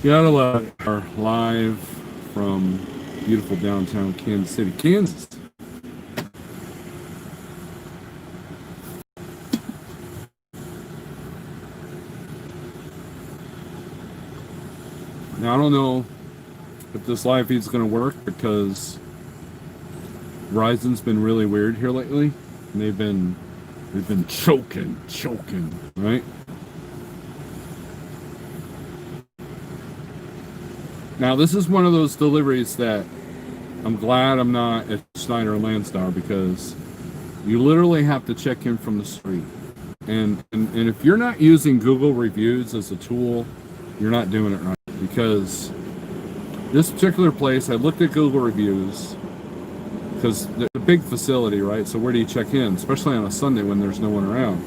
Gotta love our live from beautiful downtown Kansas City, Kansas. Now I don't know if this live feed's gonna work because Verizon's been really weird here lately, and they've been choking, right? Now this is one of those deliveries that I'm glad I'm not at Schneider and Landstar, because you literally have to check in from the street. And if you're not using Google reviews as a tool, you're not doing it right. Because this particular place, I looked at Google reviews, because they're a big facility, right? So where do you check in, especially on a Sunday when there's no one around?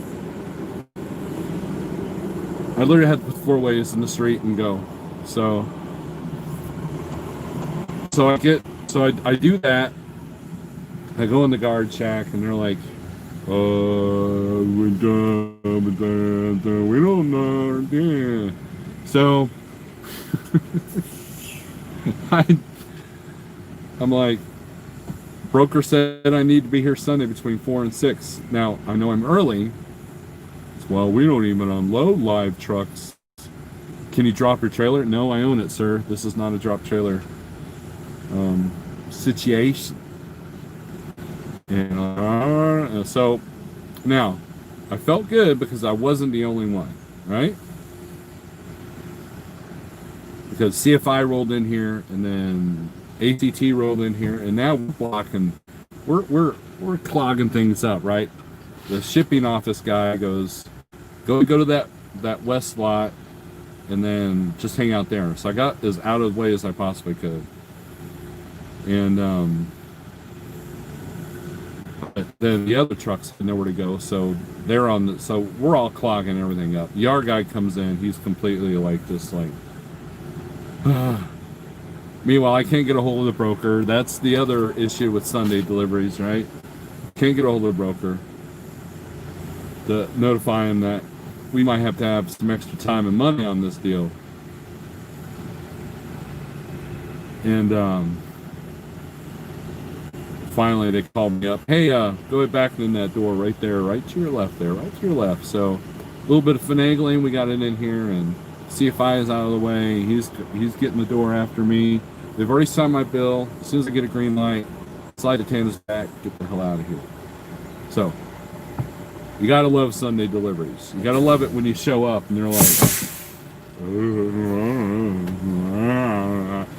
I literally had to put 4 ways in the street and go. So I do that. I go in the guard shack and they're like, we don't know. Yeah. So I'm like, broker said I need to be here Sunday between 4 and 6. Now I know I'm early. Well, we don't even unload live trucks. Can you drop your trailer? No, I own it, sir. This is not a drop trailer situation. And so now I felt good because I wasn't the only one, right? Because CFI rolled in here, and then ACT rolled in here, and now we're blocking. We're clogging things up, right? The shipping office guy goes, go to that west lot, and then just hang out there. So I got as out of the way as I possibly could. And then the other trucks had nowhere to go, so they're on the, so we're all clogging everything up. The yard guy comes in, he's completely like this, like meanwhile I can't get a hold of the broker. That's the other issue with Sunday deliveries, right? Can't get a hold of the broker to notify him that we might have to have some extra time and money on this deal. And finally they called me up. Hey, go back in that door right there, right to your left there, right to your left. So a little bit of finagling, we got it in here, and CFI is out of the way. He's getting the door after me. They've already signed my bill. As soon as I get a green light, slide the canvas back, get the hell out of here. So you gotta love Sunday deliveries. You gotta love it when you show up and they're like,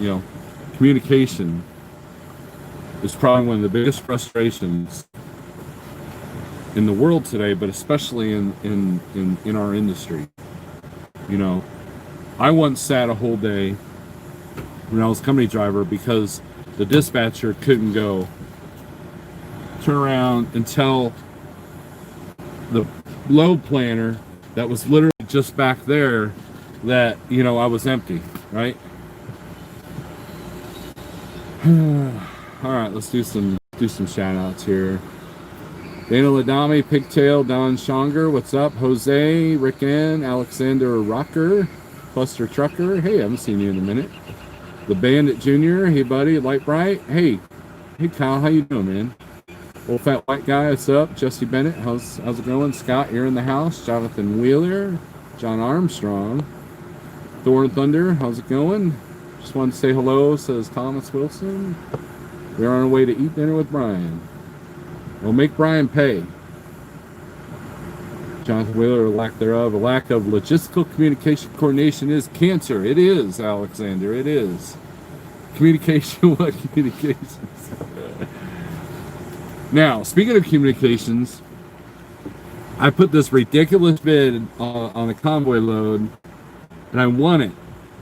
you know, communication is probably one of the biggest frustrations in the world today, but especially in our industry. You know, I once sat a whole day when I was a company driver because the dispatcher couldn't go turn around and tell the load planner that was literally just back there that, you know, I was empty, right? All right, let's do some shout outs here. Dana Ladami, Pigtail, Don Shonger, what's up? Jose, Rick N, Alexander Rocker, Cluster Trucker, hey, I haven't seen you in a minute. The Bandit Jr., hey buddy, Light Bright, hey Kyle, how you doing, man? Old Fat White Guy, what's up? Jesse Bennett, how's it going? Scott, you're in the house. Jonathan Wheeler, John Armstrong, Thor Thunder, how's it going? Just wanted to say hello, says Thomas Wilson. We're on our way to eat dinner with Brian. We'll make Brian pay. Jonathan Wheeler, or lack thereof. A lack of logistical communication coordination is cancer. It is, Alexander, it is. Communication, what communications? Now, speaking of communications, I put this ridiculous bid on a convoy load, and I won it.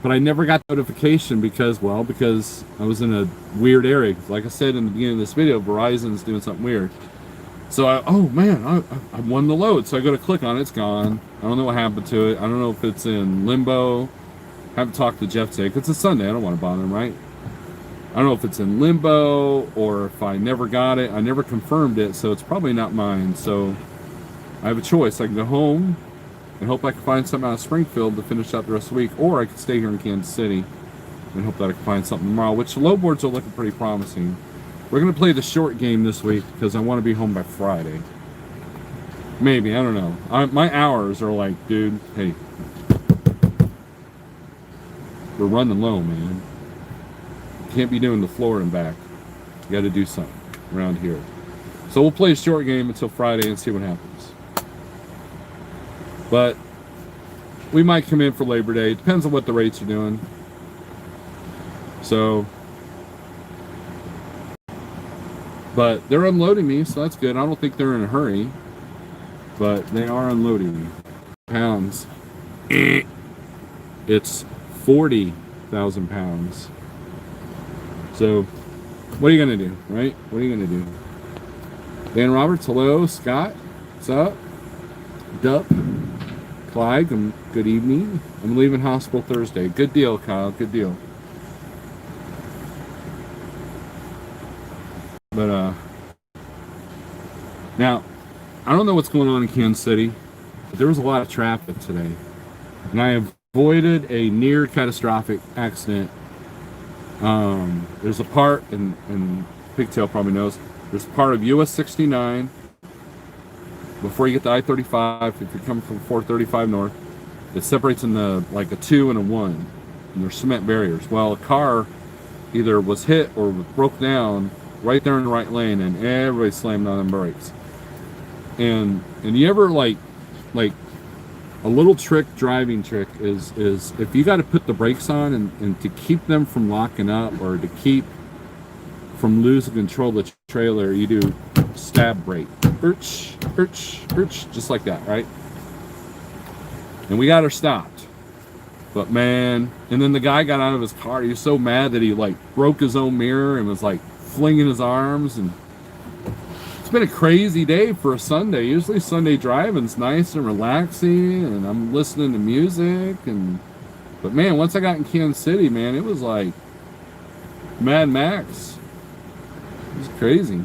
But I never got notification because I was in a weird area. Like I said in the beginning of this video, Verizon's doing something weird. So I won the load. So I go to click on it, it's gone. I don't know what happened to it. I don't know if it's in limbo. I haven't talked to Jeff today. It's a Sunday, I don't want to bother him, right? I don't know if it's in limbo or if I never got it. I never confirmed it, so it's probably not mine. So I have a choice. I can go home and hope I can find something out of Springfield to finish out the rest of the week, or I could stay here in Kansas City and hope that I can find something tomorrow, which the low boards are looking pretty promising. We're going to play the short game this week because I want to be home by Friday. Maybe, I don't know. My hours are like, dude, hey, we're running low, man. Can't be doing the floor and back. You got to do something around here. So we'll play a short game until Friday and see what happens. But we might come in for Labor Day. It depends on what the rates are doing. So, but they're unloading me, so that's good. I don't think they're in a hurry, but they are unloading me. Pounds. It's 40,000 pounds. So, what are you going to do, right? What are you going to do? Dan Roberts, hello. Scott, what's up? Dup. Clyde, good evening. I'm leaving hospital Thursday. Good deal, Kyle. Good deal. But, now, I don't know what's going on in Kansas City, but there was a lot of traffic today. And I avoided a near catastrophic accident. There's a part, and Pigtail probably knows, there's a part of US 69 before you get to I-35, if you're coming from 435 north, it separates in like a 2 and a 1, and there's cement barriers. Well, a car either was hit or broke down right there in the right lane, and everybody slammed on them brakes. And you ever like a little driving trick is if you got to put the brakes on and to keep them from locking up or to keep from losing control of the trailer, you do stab brake, just like that, right? And we got her stopped, but man, and then the guy got out of his car. He was so mad that he like broke his own mirror and was like flinging his arms. And it's been a crazy day for a Sunday. Usually Sunday driving's nice and relaxing, and I'm listening to music. But man, once I got in Kansas City, man, it was like Mad Max. It was crazy.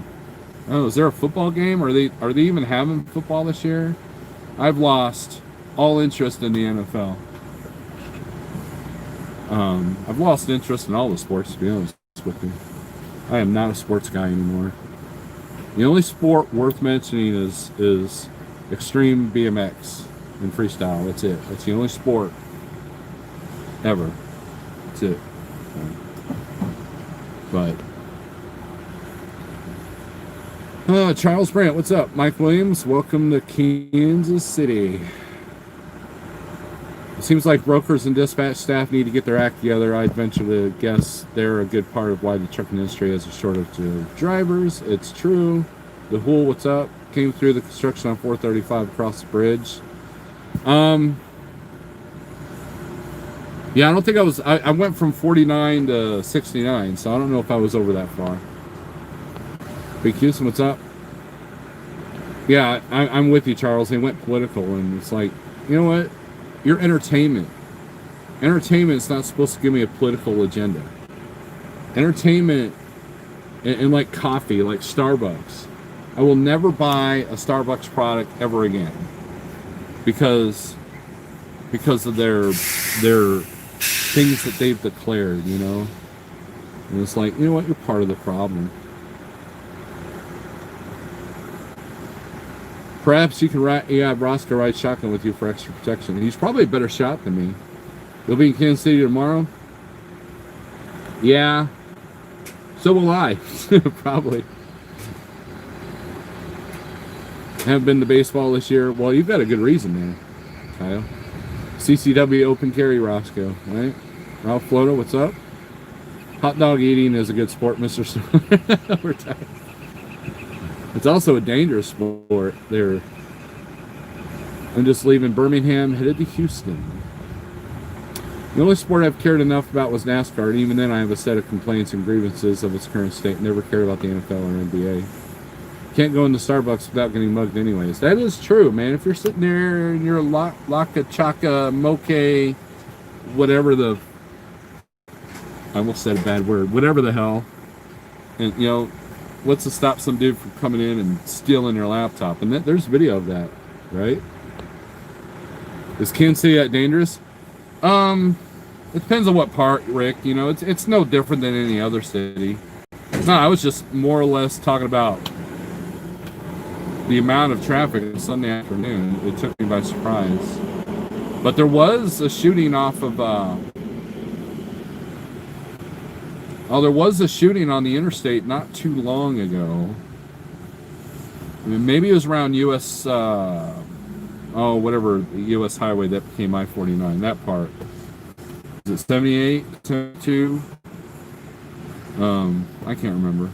Oh, is there a football game? Are they even having football this year? I've lost all interest in the NFL. I've lost interest in all the sports, to be honest with you. I am not a sports guy anymore. The only sport worth mentioning is extreme BMX and freestyle. That's it. That's the only sport ever. That's it. But Charles Brandt, what's up? Mike Williams, welcome to Kansas City. It seems like brokers and dispatch staff need to get their act together. I'd venture to guess they're a good part of why the trucking industry has a shortage of drivers. It's true. The Hool, what's up? Came through the construction on 435 across the bridge. Yeah, I don't think I was. I went from 49 to 69, so I don't know if I was over that far. Big Houston, what's up? Yeah, I'm with you, Charles. They went political, and it's like, you know what? You're entertainment. Entertainment is not supposed to give me a political agenda. Entertainment, and like coffee, like Starbucks. I will never buy a Starbucks product ever again because of their things that they've declared, you know. And it's like, you know what? You're part of the problem. Perhaps you can have Roscoe ride shotgun with you for extra protection. He's probably a better shot than me. You'll be in Kansas City tomorrow? Yeah. So will I. Probably. Haven't been to baseball this year. Well, you've got a good reason there, Kyle. CCW open carry Roscoe, right? Ralph Floto, what's up? Hot dog eating is a good sport, Mr. We're tired. It's also a dangerous sport there. I'm just leaving Birmingham, headed to Houston. The only sport I've cared enough about was NASCAR, and even then I have a set of complaints and grievances of its current state. Never cared about the NFL or NBA. Can't go into Starbucks without getting mugged anyways. That is true, man. If you're sitting there and you're Laka Chaka Moke, whatever the... I almost said a bad word. Whatever the hell. And, you know... What's to stop some dude from coming in and stealing your laptop? And there's video of that, right? Is Kansas City that dangerous? It depends on what part, Rick. You know, it's no different than any other city. No, I was just more or less talking about the amount of traffic Sunday afternoon. It took me by surprise. But there was a shooting off of there was a shooting on the interstate not too long ago. I mean, maybe it was around US whatever, the US highway that became I-49, that part. Is it 78, 72? I can't remember.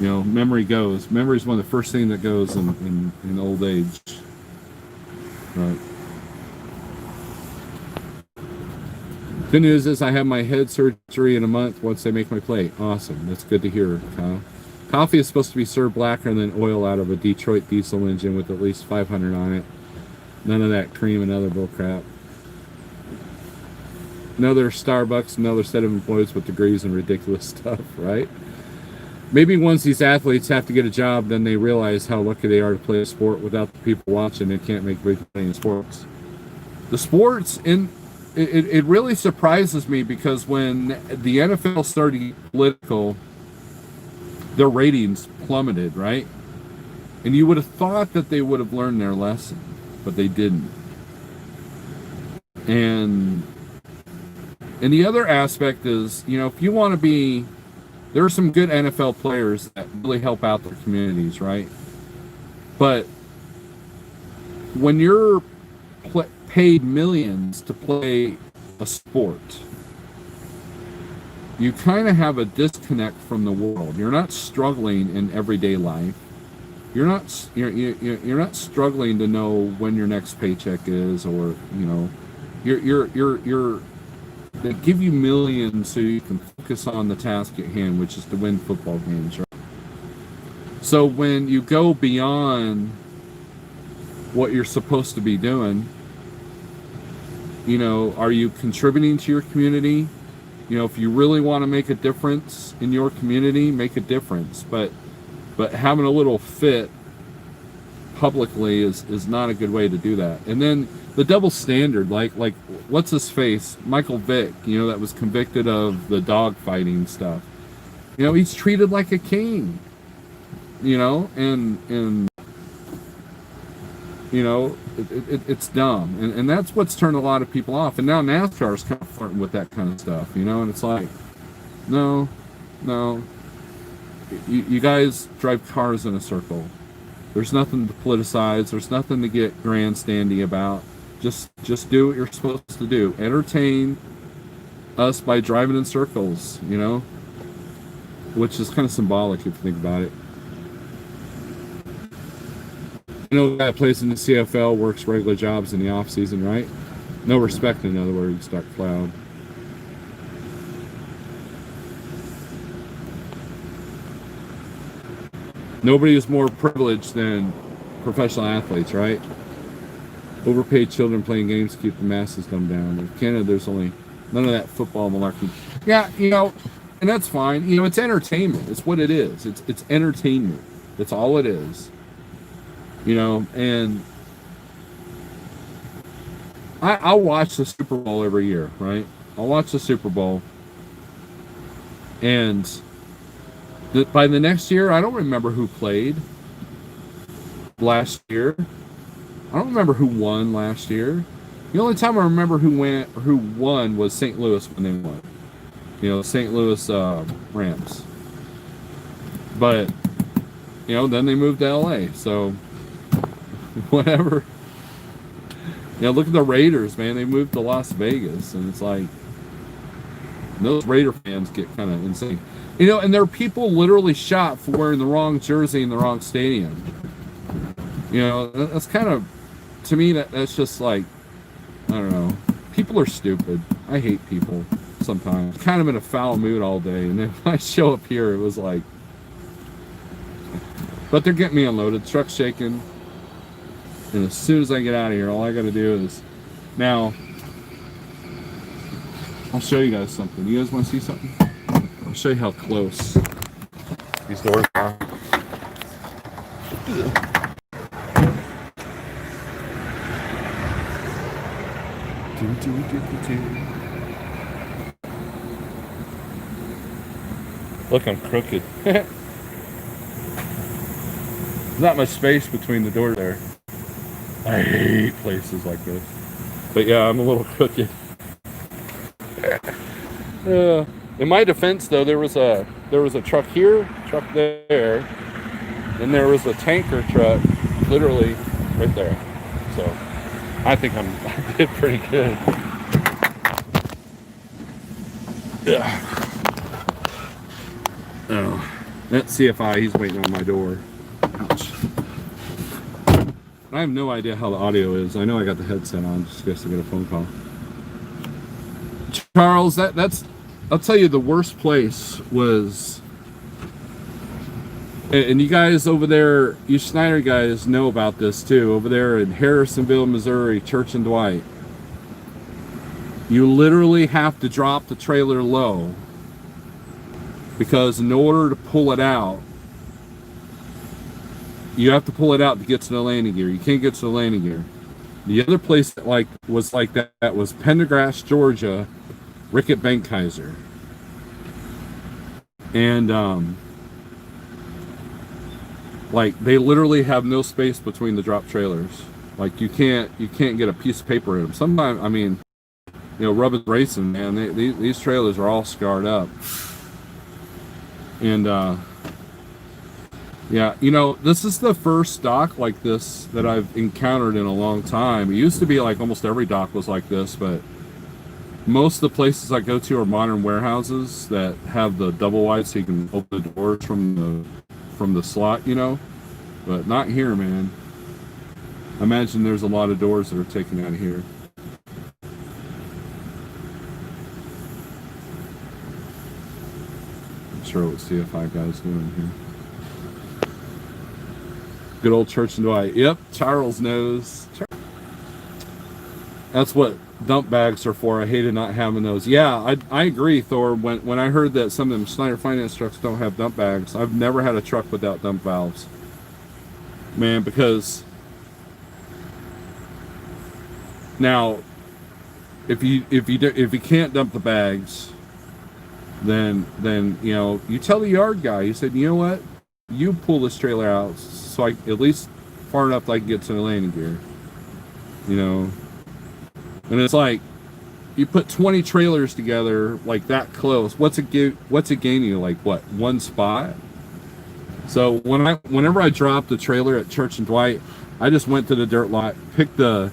You know, memory goes. Memory is one of the first things that goes in old age. Right. Good news is I have my head surgery in a month once they make my plate. Awesome. That's good to hear, Kyle. Coffee is supposed to be served blacker than oil out of a Detroit diesel engine with at least 500 on it. None of that cream and other bull crap. Another Starbucks, another set of employees with degrees and ridiculous stuff, right? Maybe once these athletes have to get a job, then they realize how lucky they are to play a sport without the people watching. They can't make big money in sports. The sports, it really surprises me because when the NFL started to get political, their ratings plummeted, right? And you would have thought that they would have learned their lesson, but they didn't. And the other aspect is, you know, if you want to be, there are some good NFL players that really help out their communities, right? But when you're paid millions to play a sport, you kind of have a disconnect from the world. You're not struggling in everyday life. You're not struggling to know when your next paycheck is, or you know, you're they give you millions so you can focus on the task at hand, which is to win football games, right? So when you go beyond what you're supposed to be doing, you know, are you contributing to your community? You know, if you really want to make a difference in your community, make a difference. But having a little fit publicly is not a good way to do that. And then the double standard, like what's his face, Michael Vick, you know, that was convicted of the dog fighting stuff. You know, he's treated like a king. You know, and you know, it's dumb, and that's what's turned a lot of people off. And now NASCAR is kind of flirting with that kind of stuff, you know. And it's like, no, you guys drive cars in a circle. There's nothing to politicize. There's nothing to get grandstandy about. Just do what you're supposed to do. Entertain us by driving in circles, you know, which is kind of symbolic if you think about it. You know, a guy that plays in the CFL works regular jobs in the off season, right? No respect, in other words, Dr. Cloud. Nobody is more privileged than professional athletes, right? Overpaid children playing games to keep the masses dumbed down. In Canada, there's only none of that football malarkey. Yeah, you know, and that's fine. You know, it's entertainment. It's what it is. It's entertainment. That's all it is. You know, and I'll watch the Super Bowl every year, right? I'll watch the Super Bowl, and by the next year, I don't remember who played last year. I don't remember who won last year. The only time I remember who won was St. Louis when they won. You know, St. Louis Rams. But you know, then they moved to LA, so whatever. You know, look at the Raiders, man. They moved to Las Vegas, and it's like those Raider fans get kind of insane. You know, and there are people literally shot for wearing the wrong jersey in the wrong stadium. You know, that's kind of, to me, that's just like, I don't know. People are stupid. I hate people sometimes. Kind of in a foul mood all day, and then when I show up here, it was like, but they're getting me unloaded. Truck's shaking. And as soon as I get out of here, all I got to do is, now, I'll show you guys something. You guys want to see something? I'll show you how close these doors are. Look, I'm crooked. There's not much space between the door there. I hate places like this. But yeah, I'm a little crooked. In my defense, though, there was a truck here, truck there, and there was a tanker truck, literally right there. So I think I did pretty good. Yeah. Oh, that CFI, he's waiting on my door. Ouch. I have no idea how the audio is. I know I got the headset on just in case I get a phone call. Charles, that's I'll tell you, the worst place was, and you guys over there, you Schneider guys know about this too, over there in Harrisonville, Missouri, Church and Dwight. You literally have to drop the trailer low, because in order to pull it out, you have to pull it out to get to the landing gear. You can't get to the landing gear. The other place that was like that was Pendergrass, Georgia, Rickett Benkheiser. And like they literally have no space between the drop trailers. Like you can't get a piece of paper in them. Sometimes, I mean, you know, rubbing racing, man, these trailers are all scarred up. And yeah, you know, this is the first dock like this that I've encountered in a long time. It used to be like almost every dock was like this, but most of the places I go to are modern warehouses that have the double wide so you can open the doors from the slot, you know, but not here, man. I imagine there's a lot of doors that are taken out of here. Not sure what CFI guy's doing here. Good old Church and Dwight. Yep, Charles knows. That's what dump bags are for. I hated not having those. Yeah, I agree, Thor. When I heard that some of them Schneider finance trucks don't have dump bags, I've never had a truck without dump valves, man. Because now, if you can't dump the bags, then you know, you tell the yard guy. You said, you know what, you pull this trailer out so I at least far enough that I can get to the landing gear, you know. And it's like, you put 20 trailers together like that close. What's it gain you? Like what, one spot? So whenever I dropped the trailer at Church and Dwight, I just went to the dirt lot, picked an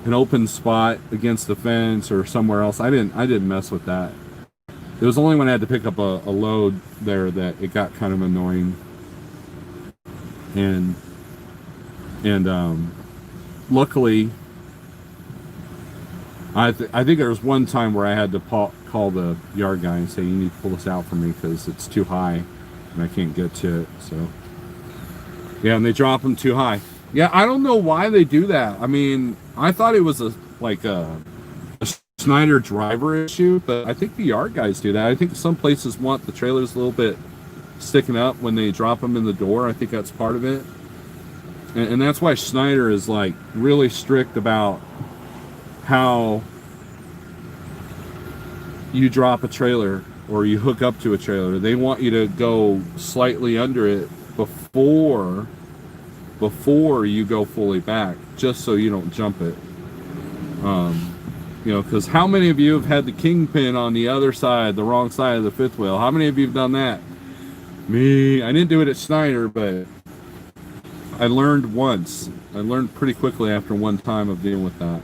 open spot against the fence or somewhere else. I didn't mess with that. It was only when I had to pick up a load there that it got kind of annoying. And luckily, I think there was one time where I had to call the yard guy and say, you need to pull this out for me because it's too high and I can't get to it. So yeah, and they drop them too high. Yeah, I don't know why they do that. I mean, I thought it was a Schneider driver issue, but I think the yard guys do that. I think some places want the trailers a little bit sticking up when they drop them in the door. I think that's part of it. And that's why Schneider is like really strict about how you drop a trailer or you hook up to a trailer. They want you to go slightly under it before you go fully back, just so you don't jump it. You know, because how many of you have had the kingpin on the other side, the wrong side of the fifth wheel? How many of you have done that? Me. I didn't do it at Schneider, but I learned once. I learned pretty quickly after one time of dealing with that.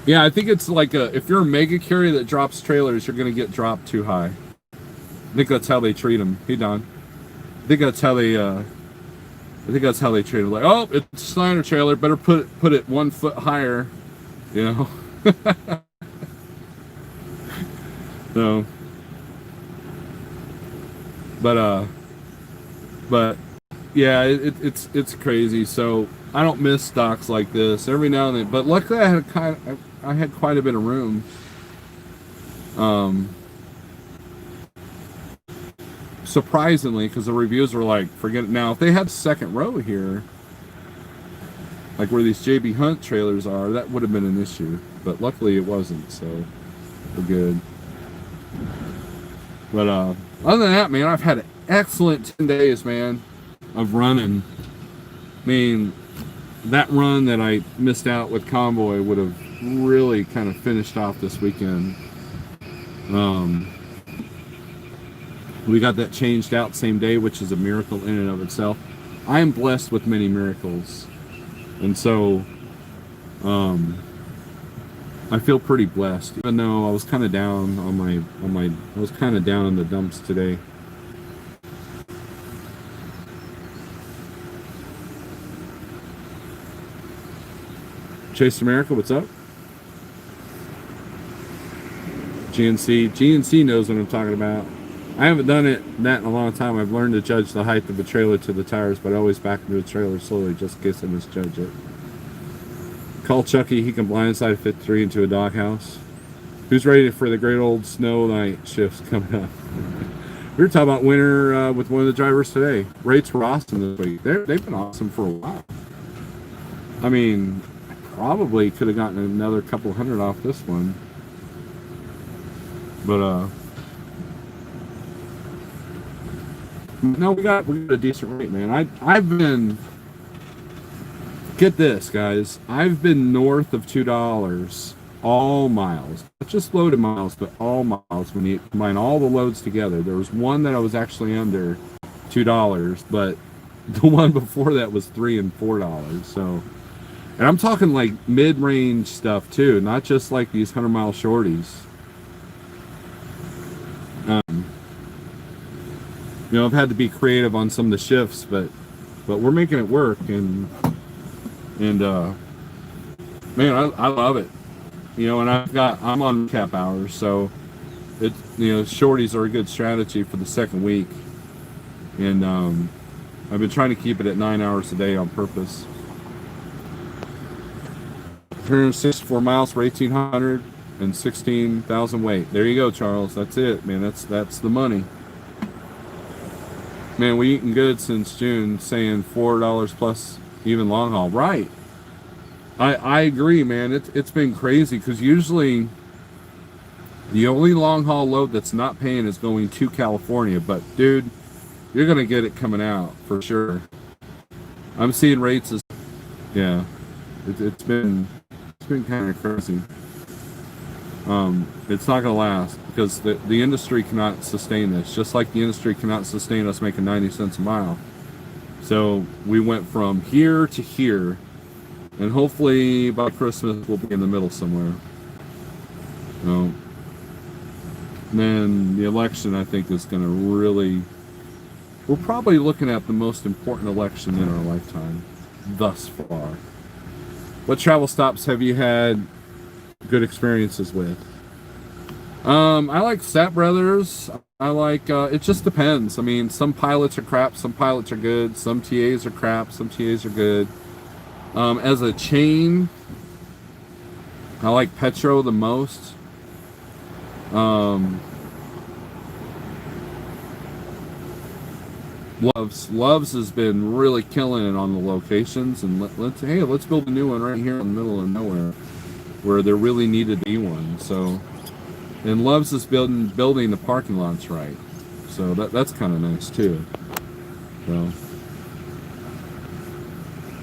Yeah, I think it's like if you're a mega carrier that drops trailers, you're going to get dropped too high. I think that's how they treat them. Hey, Don. I think that's how they treat them. Like, oh, it's a Schneider trailer. Better put it 1 foot higher, you know. So, but yeah, it's crazy. So I don't miss docks like this every now and then. But luckily, I had quite a bit of room. Surprisingly, because the reviews were like, forget it. Now, if they had second row here, like where these JB Hunt trailers are, that would have been an issue. But luckily it wasn't, so we're good. But other than that, man, I've had an excellent 10 days, man, of running. I mean, that run that I missed out with Convoy would have really kind of finished off this weekend. We got that changed out same day, which is a miracle in and of itself. I am blessed with many miracles, and so I feel pretty blessed, even though I was kind of down on my I was kind of down in the dumps today. Chase America, what's up? GNC knows what I'm talking about. I haven't done that in a long time. I've learned to judge the height of the trailer to the tires, but I always back into the trailer slowly just in case I misjudge it. Call Chucky, he can blindside fit 3 into a doghouse. Who's ready for the great old snow night shifts coming up? We were talking about winter with one of the drivers today. Rates were awesome this week. They've been awesome for a while. I mean, I probably could have gotten another couple hundred off this one. But no, we got a decent rate, man. I've been, get this, guys, I've been north of $2 all miles, not just loaded miles, but all miles when you combine all the loads together. There was one that I was actually under $2, but the one before that was $3 and $4. So, and I'm talking like mid-range stuff too, not just like these 100-mile shorties. You know, I've had to be creative on some of the shifts, but we're making it work, and man, I love it. You know, and I'm on cap hours, so it, you know, shorties are a good strategy for the second week, and I've been trying to keep it at 9 hours a day on purpose. 164 miles for 1,800 and 16,000 weight. There you go, Charles. That's it, man. That's the money. Man, we eating good since June, saying $4 plus even long haul. Right. I agree, man. It's been crazy, because usually the only long haul load that's not paying is going to California. But dude, you're gonna get it coming out for sure. I'm seeing rates as, yeah. It's been kind of crazy. It's not going to last, because the industry cannot sustain this, just like the industry cannot sustain us making 90 cents a mile. So we went from here to here, and hopefully by Christmas we'll be in the middle somewhere. And then the election, I think, is going to really, we're probably looking at the most important election in our lifetime thus far. What travel stops have you had good experiences with? I like Stat Brothers. I like, it just depends. I mean, some pilots are crap, some pilots are good, some TAs are crap, some TAs are good. As a chain, I like Petro the most. Loves has been really killing it on the locations, and let's build a new one right here in the middle of nowhere, where there really needed to be one. So, and Loves is building the parking lots right, so that's kind of nice too. So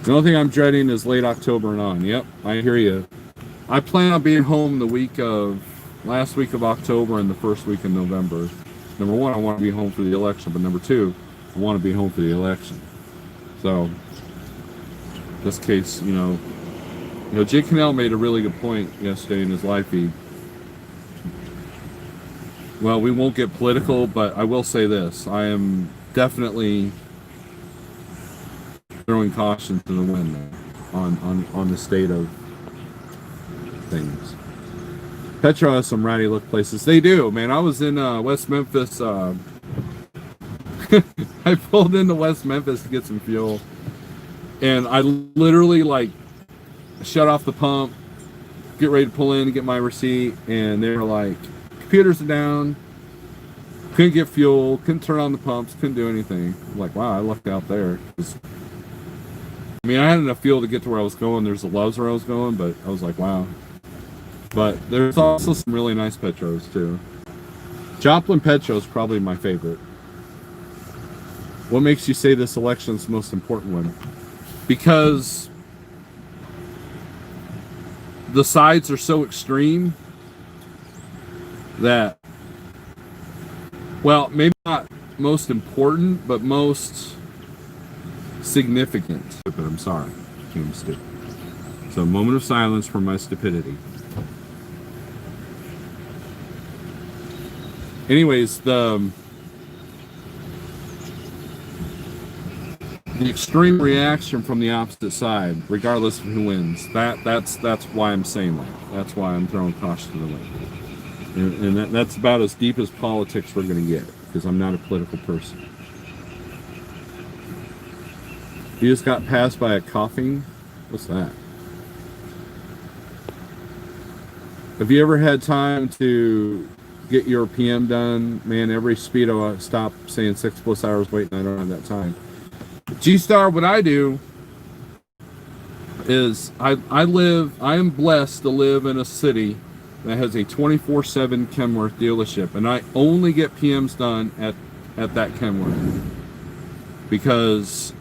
the only thing I'm dreading is late October and on. Yep, I hear you. I plan on being home the last week of October and the first week in November. Number one, I want to be home for the election, but number two, I want to be home for the election. So, this case, you know, Jay Cannell made a really good point yesterday in his live feed. Well, we won't get political, but I will say this: I am definitely throwing caution to the wind on the state of things. Petro has some ratty look places. They do, man. I was in West Memphis. I pulled into West Memphis to get some fuel, and I literally like shut off the pump, get ready to pull in to get my receipt, and they were like, computers are down, couldn't get fuel, couldn't turn on the pumps, couldn't do anything. I'm like, wow, I lucked out there. I mean, I had enough fuel to get to where I was going. There's the Loves where I was going, but I was like, wow. But there's also some really nice Petros too. Joplin Petro is probably my favorite. What makes you say this election is the most important one? Because the sides are so extreme that, well, maybe not most important, but most significant. I'm sorry, I'm stupid. So a moment of silence for my stupidity. Anyways, the extreme reaction from the opposite side, regardless of who wins, that's why I'm saying that. That's why I'm throwing caution to the wind. And that's about as deep as politics we're going to get, because I'm not a political person. You just got passed by a coughing? What's that? Have you ever had time to get your PM done? Man, every speedo I stop saying 6+ hours waiting. I don't have that time. G-Star, what I do is I am blessed to live in a city that has a 24/7 Kenworth dealership, and I only get PMs done at that Kenworth, because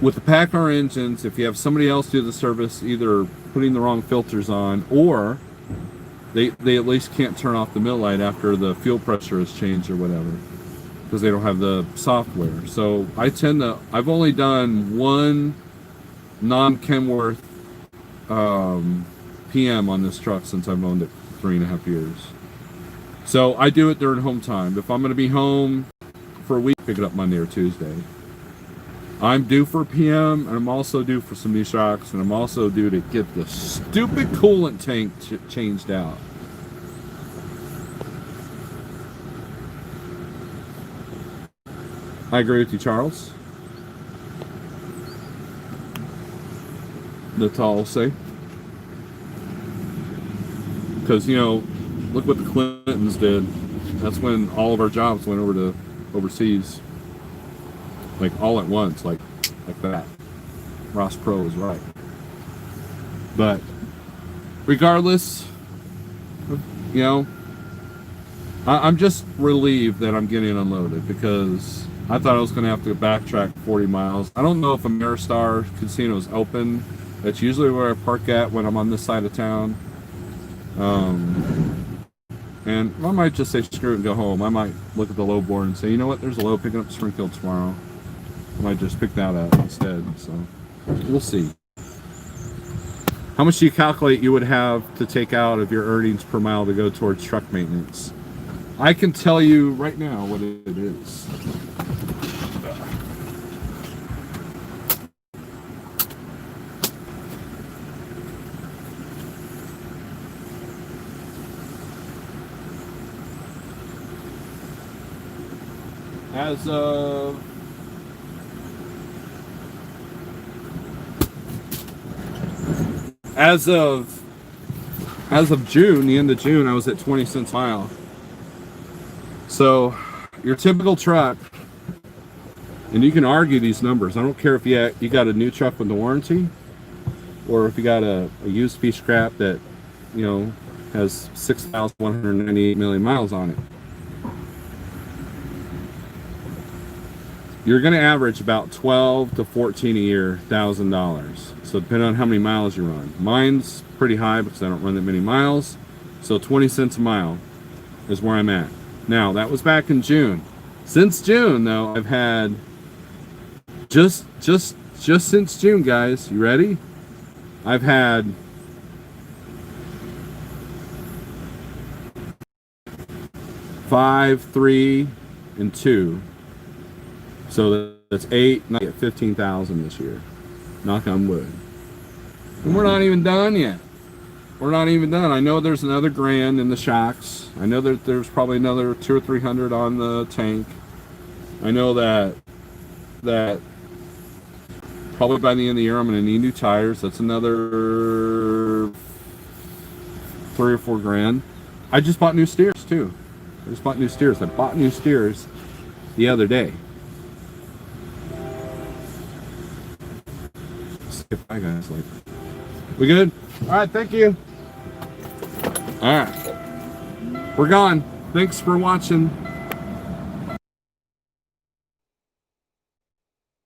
with the PACCAR engines, if you have somebody else do the service, either putting the wrong filters on, or they at least can't turn off the mill light after the fuel pressure has changed or whatever, because they don't have the software. So I've only done one non-Kenworth PM on this truck since I've owned it 3.5 years. So I do it during home time. If I'm going to be home for a week, pick it up Monday or Tuesday. I'm due for PM, and I'm also due for some new shocks, and I'm also due to get the stupid coolant tank changed out. I agree with you, Charles. That's all I'll say. Because, you know, look what the Clintons did. That's when all of our jobs went over to overseas. Like all at once, like that. Ross Pro was right. But regardless, you know, I'm just relieved that I'm getting unloaded, because I thought I was going to have to backtrack 40 miles. I don't know if Ameristar Casino is open. That's usually where I park at when I'm on this side of town. And I might just say screw it and go home. I might look at the low board and say, you know what, there's a low picking up Springfield tomorrow. I might just pick that up instead. So we'll see. How much do you calculate you would have to take out of your earnings per mile to go towards truck maintenance? I can tell you right now what it is. As of June, the end of June, I was at 20 cents a mile. So your typical truck, and you can argue these numbers. I don't care if you got a new truck with the warranty, or if you got a used piece of crap that, you know, has 6,198 million miles on it. You're going to average about 12 to 14 a year, $1,000. So depending on how many miles you run. Mine's pretty high because I don't run that many miles. So 20 cents a mile is where I'm at. Now, that was back in June. Since June, though, I've had just since June, guys, you ready? I've had five, 3, and 2. So that's 8, and I get 15,000 this year. Knock on wood. And we're not even done yet. We're not even done. I know there's another grand in the shocks. I know that there's probably another 200 or 300 on the tank. I know that probably by the end of the year I'm going to need new tires. That's another 3 or 4 grand. I just bought new steers too. I bought new steers the other day. Bye, guys. Later. We good? All right. Thank you. All right. We're gone. Thanks for watching.